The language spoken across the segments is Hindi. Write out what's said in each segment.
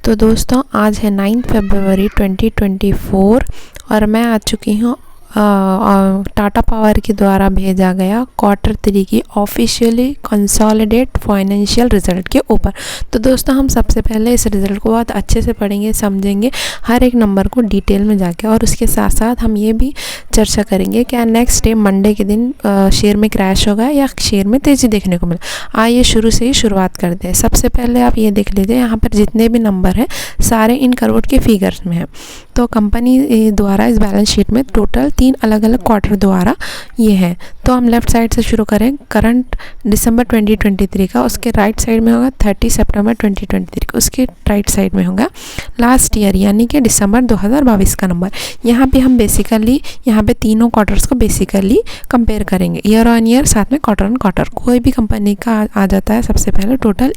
तो दोस्तों आज है 9 फरवरी 2024 और मैं आ चुकी हूँ टाटा पावर के द्वारा भेजा गया Q3 की ऑफिशियली कंसोलिडेट फाइनेंशियल रिजल्ट के ऊपर। तो दोस्तों हम सबसे पहले इस रिज़ल्ट को बहुत अच्छे से पढ़ेंगे, समझेंगे हर एक नंबर को डिटेल में जाके, और उसके साथ साथ हम ये भी चर्चा करेंगे क्या नेक्स्ट डे मंडे के दिन शेयर में क्रैश होगा या शेयर में तेज़ी देखने को मिला। आइए शुरू से ही शुरुआत करते हैं। सबसे पहले आप ये देख लीजिए, यहाँ पर जितने भी नंबर हैं सारे इन करोड़ के फिगर्स में हैं। तो कंपनी द्वारा इस बैलेंस शीट में टोटल 3 अलग अलग क्वार्टर द्वारा ये है। तो हम लेफ़्ट साइड से शुरू करें, करंट दिसंबर 2023 का, उसके राइट साइड में होगा 30 सितंबर 2023 का, उसके राइट साइड में होगा लास्ट ईयर यानी कि दिसंबर 2022 का नंबर। यहाँ पे हम बेसिकली यहाँ पे तीनों क्वार्टर्स को बेसिकली कंपेयर करेंगे, ईयर ऑन ईयर, साथ में क्वार्टर ऑन क्वार्टर। कोई भी कंपनी का आ जाता है सबसे पहले total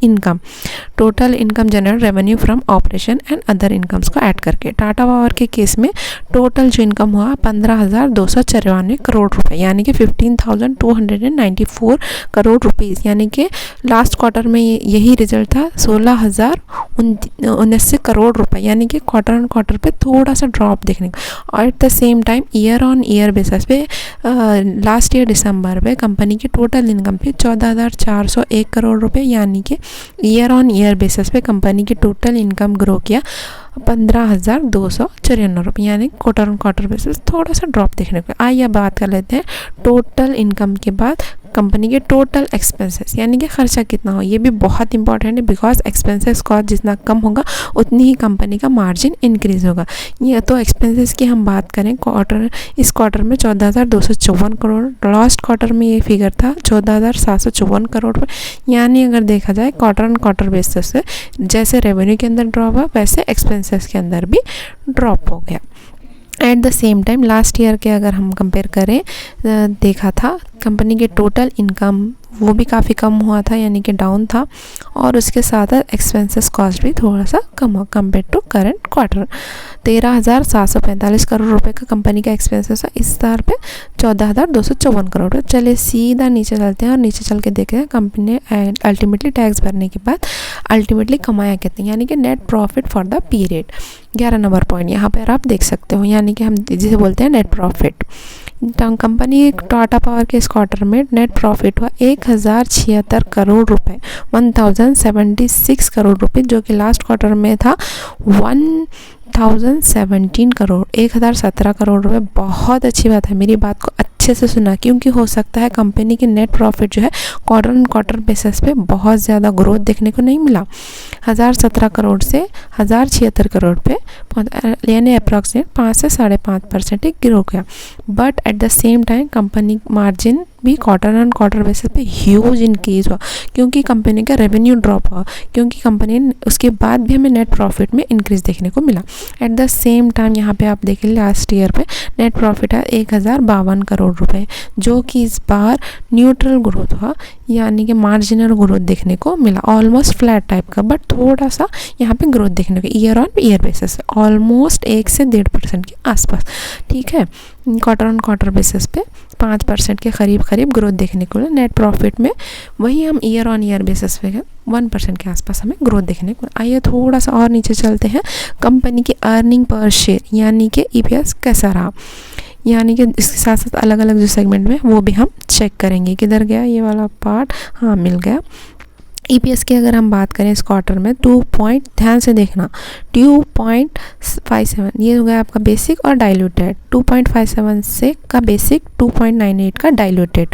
income general revenue from operation and other incomes को ऐड करके। टाटा पावर के केस में टोटल जो इनकम हुआ 15,294 करोड़ रुपए, यानी कि 15,294 करोड़ रुपीज़, यानी कि लास्ट क्वार्टर में यही रिजल्ट था 16,079 करोड़ रुपए, यानी कि क्वार्टर ऑन क्वार्टर पे थोड़ा सा ड्रॉप देखने को। और at the same time year on year basis पे लास्ट ईयर दिसंबर पे कंपनी की टोटल इनकम थी 14,401 करोड़ रुपए, यानी कि ईयर ऑन ईयर बेसिस पे कंपनी की टोटल इनकम ग्रो किया 15,294 रुपये, यानी क्वार्टर ऑन क्वार्टर बेसिस थोड़ा सा ड्रॉप देखने को। आइए बात कर लेते हैं टोटल इनकम के बाद कंपनी के टोटल एक्सपेंसेस, यानी कि खर्चा कितना हो। ये भी बहुत इंपॉर्टेंट है, बिकॉज एक्सपेंसेस कॉस्ट जितना कम होगा उतनी ही कंपनी का मार्जिन इंक्रीज होगा। ये तो एक्सपेंसेस की हम बात करें, इस क्वार्टर में 14,254 करोड़, लास्ट क्वार्टर में ये फिगर था 14,754 करोड़ पर, यानी अगर देखा जाए क्वार्टर ऑन क्वार्टर बेसिस से जैसे रेवेन्यू के अंदर ड्रॉप हुआ वैसे एक्सपेंसेस के अंदर भी ड्रॉप हो गया। At the same time last year के अगर हम कंपेयर करें, देखा था कंपनी के टोटल इनकम वो भी काफ़ी कम हुआ था, यानी कि डाउन था, और उसके साथ एक्सपेंसेस कॉस्ट भी थोड़ा सा कम हुआ compare to current quarter. 13,745 crore रुपए का कंपनी का एक्सपेंसेस है, इस साल पे 14,254 करोड़। चलिए सीधा नीचे चलते हैं और नीचे चल के देखते हैं कंपनी ने अल्टीमेटली टैक्स भरने के बाद अल्टीमेटली कमाया कितनी, यानी कि net profit for the period. 11 number point यहाँ पर आप देख सकते हो, यानी कि हम जिसे बोलते हैं net profit. Company Tata power के इस क्वार्टर में नेट प्रॉफिट हुआ 1,076 करोड़ रुपए, 1,076 करोड़ रुपए, जो कि लास्ट क्वार्टर में था 1,017 करोड़, 1,017 करोड़ रुपए। बहुत अच्छी बात है, मेरी बात को अच्छे से सुना, क्योंकि हो सकता है कंपनी की नेट प्रॉफिट जो है क्वार्टर ऑन क्वार्टर बेसिस पे बहुत ज़्यादा ग्रोथ देखने को नहीं मिला। 1,017 करोड़ से 1,076 करोड़ पे, यानी अप्रॉक्सीमेट 5 से 5.5% ग्रो किया। But at the same time company margin भी क्वार्टर ऑन क्वार्टर बेसिस पे ह्यूज इंक्रीज हुआ, क्योंकि कंपनी का रेवेन्यू ड्रॉप हुआ, क्योंकि कंपनी उसके बाद भी हमें नेट प्रॉफिट में इंक्रीज देखने को मिला। एट द सेम टाइम यहाँ पे आप देखें लास्ट ईयर पे नेट प्रॉफिट है 1,052 करोड़ रुपए, जो कि इस बार न्यूट्रल ग्रोथ हुआ, यानी कि मार्जिनल ग्रोथ देखने को मिला, ऑलमोस्ट फ्लैट टाइप का, बट थोड़ा सा यहाँ पे ग्रोथ देखने को year on year basis almost 1 से 1.5% के आसपास। ठीक है, क्वार्टर ऑन क्वार्टर बेसिस पे 5% के करीब ग्रोथ देखने को मिला। नेट प्रॉफिट में वही हम ईयर ऑन ईयर बेसिस पे 1% के आसपास हमें ग्रोथ देखने को। आइए थोड़ा सा और नीचे चलते हैं, कंपनी की अर्निंग पर शेयर यानी कि EPS कैसा रहा, यानी कि इसके साथ साथ अलग अलग जो सेगमेंट में वो भी हम चेक करेंगे। किधर गया ये वाला पार्ट, हाँ मिल गया। EPS की अगर हम बात करें इस क्वार्टर में ध्यान से देखना 2.57, ये हो गया आपका बेसिक और डाइल्यूटेड। 2.57 से का बेसिक, 2.98 का डाइल्यूटेड।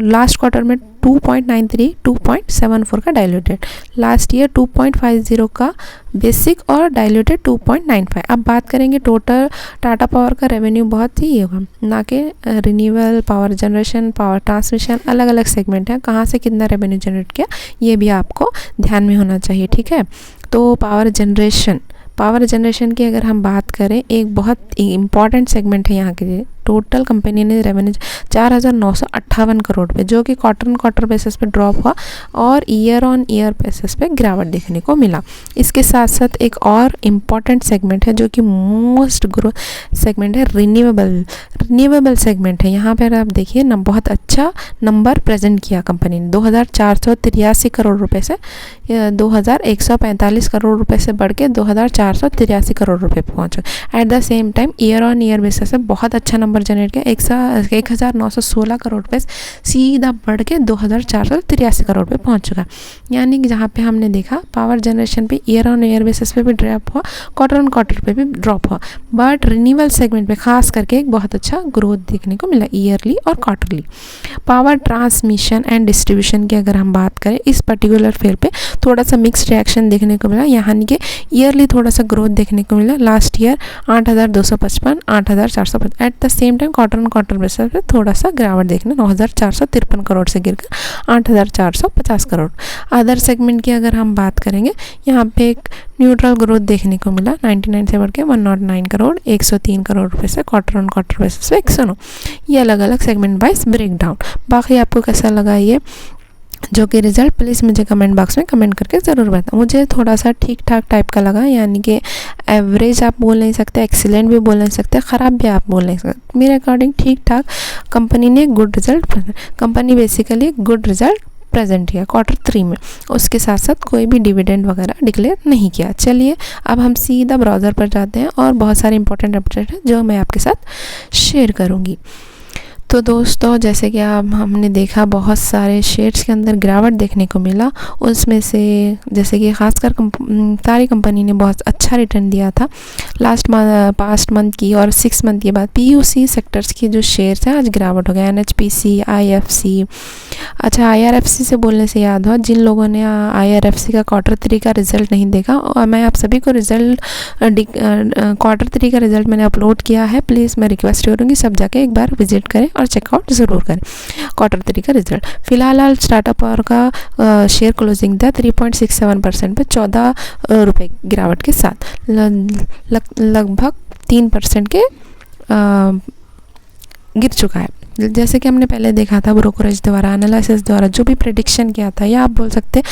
लास्ट क्वार्टर में 2.93, 2.74 का डाइल्यूटेड। लास्ट ईयर 2.50 का बेसिक और डाइल्यूटेड 2.95। अब बात करेंगे टोटल टाटा पावर का रेवेन्यू बहुत ही ये होगा, ना कि renewable power generation, power transmission, अलग अलग सेगमेंट है, कहाँ से कितना रेवेन्यू जनरेट किया ये भी आपको ध्यान में होना चाहिए। ठीक है, तो पावर जनरेशन की अगर हम बात करें, एक बहुत इम्पॉर्टेंट सेगमेंट है यहाँ के लिए टोटल कंपनी ने रेवेन्यू 4,958 करोड़ रुपये, जो कि क्वार्टर बेसिस पे ड्रॉप हुआ और ईयर ऑन ईयर बेसिस पे गिरावट देखने को मिला। इसके साथ साथ एक और इम्पॉर्टेंट सेगमेंट है जो कि मोस्ट ग्रोथ सेगमेंट है, रिन्यूएबल सेगमेंट है। यहाँ पर आप देखिए ना, बहुत अच्छा नंबर प्रेजेंट किया कंपनी ने। 2,483 करोड़ रुपए से 2,145 करोड़ रुपए से बढ़ के 2,483 करोड़ रुपए पहुँचे। At the same time year on year basis से बहुत अच्छा नंबर जनरेट किया, 1,916 करोड़ रुपए सीधा बढ़ के 2,483 करोड़ रुपए पहुँच चुका। यानी कि जहाँ पे हमने देखा पावर जनरेशन पे ईयर ऑन ईयर बेसिस पे भी ड्रॉप हुआ, क्वार्टर ऑन क्वार्टर पे भी ड्रॉप हुआ, बट रिन्यूएबल सेगमेंट पे खास करके एक बहुत अच्छा ग्रोथ देखने को मिला ईयरली और quarterly. Power transmission and distribution की अगर हम बात करें, इस पर्टिकुलर फील्ड पे थोड़ा सा मिक्स्ड रिएक्शन देखने को मिला। यानी कि ईयरली थोड़ा सा ग्रोथ देखने को मिला, last year 8,255, 8,455। At the same time quarter on quarter basis पे थोड़ा सा गिरावट देखने, 9,453 करोड़ से गिरकर 8,450 करोड़। अदर सेगमेंट की अगर हम बात करेंगे, यहाँ पे एक न्यूट्रल ग्रोथ देखने को मिला, 99 से बढ़ के 109 करोड़, 103 करोड़ रुपए से क्वार्टर ऑन क्वार्टर बेसिस पे 109। ये अलग अलग सेगमेंट वाइज ब्रेक डाउन। बाकी आपको कैसा लगा ये जो कि रिजल्ट, प्लीज़ मुझे कमेंट बॉक्स में कमेंट करके ज़रूर बताओ। मुझे थोड़ा सा ठीक ठाक टाइप का लगा, यानी कि एवरेज आप बोल नहीं सकते, एक्सीलेंट भी बोल नहीं सकते, ख़राब भी आप बोल नहीं सकते। मेरे अकॉर्डिंग ठीक ठाक कंपनी ने good result, company basically good result present किया Q3 में। उसके साथ साथ कोई भी डिविडेंड वगैरह डिक्लेयर नहीं किया। चलिए अब हम सीधा ब्राउज़र पर जाते हैं और बहुत सारे इंपॉर्टेंट अपडेट है जो मैं आपके साथ शेयर करूँगी। तो दोस्तों, जैसे कि आप हमने देखा बहुत सारे शेयर्स के अंदर गिरावट देखने को मिला। उसमें से जैसे कि खासकर सारी कंपनी ने बहुत अच्छा रिटर्न दिया था पास्ट मंथ की और 6 मंथ के बाद। PUC सेक्टर्स की जो शेयर्स हैं आज गिरावट हो गया, NHPC, IFC। अच्छा, IRFC से बोलने से याद हुआ, जिन लोगों ने IRFC का Q3 का रिज़ल्ट नहीं देखा, और मैं आप सभी को रिज़ल्ट Q3 का रिज़ल्ट मैंने अपलोड किया है, प्लीज़ मैं रिक्वेस्ट करूँगी सब जाके एक बार विजिट करें और चेकआउट ज़रूर करें Q3 का रिजल्ट। फिलहाल स्टार्टअप पावर का शेयर क्लोजिंग था 3.67% पे 14 रुपये गिरावट के साथ, लगभग 3% के गिर चुका है। जैसे कि हमने पहले देखा था, ब्रोकरेज द्वारा, एनालिसिस द्वारा जो भी प्रेडिक्शन किया था, या आप बोल सकते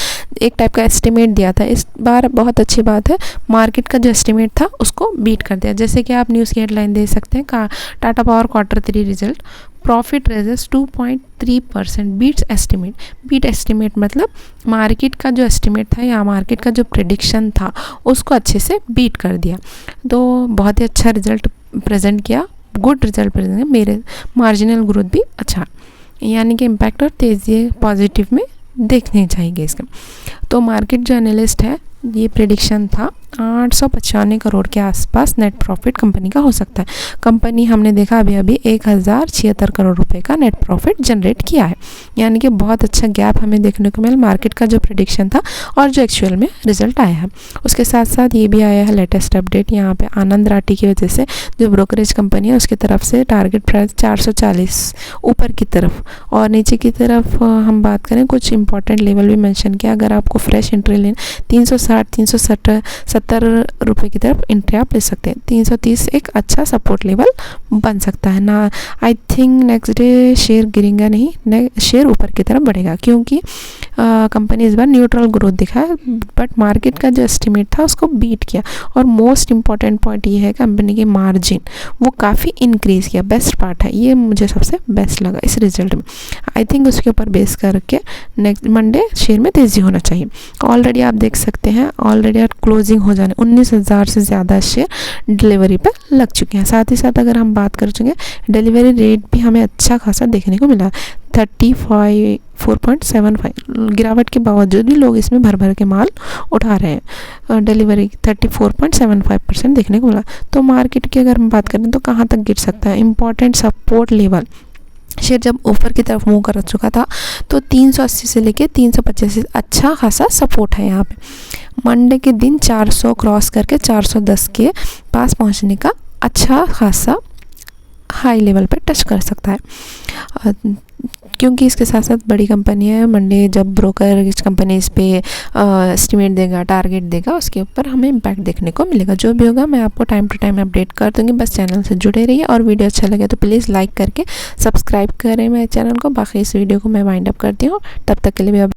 एक टाइप का एस्टिमेट दिया था, इस बार बहुत अच्छी बात है मार्केट का जो एस्टिमेट था उसको बीट कर दिया। जैसे कि आप न्यूज़ की हेडलाइन दे सकते हैं, Tata power Q3 result, profit raises 2.3% beats estimate. Beat estimate मतलब मार्केट का जो एस्टिमेट था या मार्केट का जो प्रेडिक्शन था उसको अच्छे से बीट कर दिया। तो बहुत ही अच्छा रिजल्ट प्रेजेंट किया, गुड रिजल्ट प्रेजेंट किया। मेरे मार्जिनल ग्रोथ भी अच्छा, यानी कि इम्पैक्ट और तेज़ी पॉजिटिव में देखने चाहिए इसका। तो मार्केट जो एनालिस्ट है, ये प्रेडिक्शन था 895 करोड़ के आसपास नेट प्रॉफिट कंपनी का हो सकता है। कंपनी हमने देखा अभी 1,076 करोड़ रुपए का नेट प्रॉफिट जनरेट किया है, यानी कि बहुत अच्छा गैप हमें देखने को मिला मार्केट का जो प्रेडिक्शन था और जो एक्चुअल में रिजल्ट आया है। उसके साथ साथ ये भी आया है लेटेस्ट अपडेट, यहाँ पे आनंद राठी की वजह से जो ब्रोकरेज कंपनी है उसकी तरफ से टारगेट प्राइस 440 ऊपर की तरफ, और नीचे की तरफ हम बात करें कुछ इंपॉर्टेंट लेवल भी मेंशन किया। अगर आपको फ्रेश एंट्री लेना 360-370 रुपये की तरफ एंट्री आप ले सकते हैं। 330 एक अच्छा सपोर्ट लेवल बन सकता है ना। I think next day share गिरेगा नहीं, शेयर ऊपर की तरफ बढ़ेगा, क्योंकि कंपनी इस बार न्यूट्रल ग्रोथ दिखाया, बट मार्केट का जो एस्टिमेट था उसको बीट किया। और मोस्ट इम्पॉर्टेंट पॉइंट ये है कंपनी की मार्जिन वो काफ़ी इंक्रीज़ किया, बेस्ट पार्ट है ये, मुझे सबसे बेस्ट लगा इस रिजल्ट में। आई थिंक उसके ऊपर बेस करके नेक्स्ट मंडे शेयर में तेज़ी होना चाहिए। ऑलरेडी आप देख सकते हैं, ऑलरेडी क्लोजिंग हो जाने 19,000 से ज़्यादा शेयर डिलीवरी पर लग चुके हैं। साथ ही साथ अगर हम बात कर चुके हैं डिलीवरी रेट भी हमें अच्छा खासा देखने को मिला, 4.75 गिरावट के बावजूद भी लोग इसमें भर के माल उठा रहे हैं। डिलीवरी 34.75% देखने को मिला। तो मार्केट की अगर हम बात करें तो कहाँ तक गिर सकता है, इंपॉर्टेंट सपोर्ट लेवल शेयर जब ऊपर की तरफ मूव कर चुका था तो 380 से लेके 385 अच्छा खासा सपोर्ट है। यहाँ पे मंडे के दिन 400 क्रॉस करके 410 के पास पहुँचने का अच्छा खासा हाई लेवल पे टच कर सकता है। क्योंकि इसके साथ साथ बड़ी कंपनी है, मंडे जब ब्रोकर इस कंपनीज पे एस्टिमेट देगा, टारगेट देगा, उसके ऊपर हमें इम्पैक्ट देखने को मिलेगा। जो भी होगा मैं आपको टाइम टू टाइम अपडेट कर दूँगी। बस चैनल से जुड़े रहिए और वीडियो अच्छा लगे तो प्लीज़ लाइक करके सब्सक्राइब करें मेरे चैनल को। बाकी इस वीडियो को मैं वाइंड अप करती हूँ, तब तक के लिए भी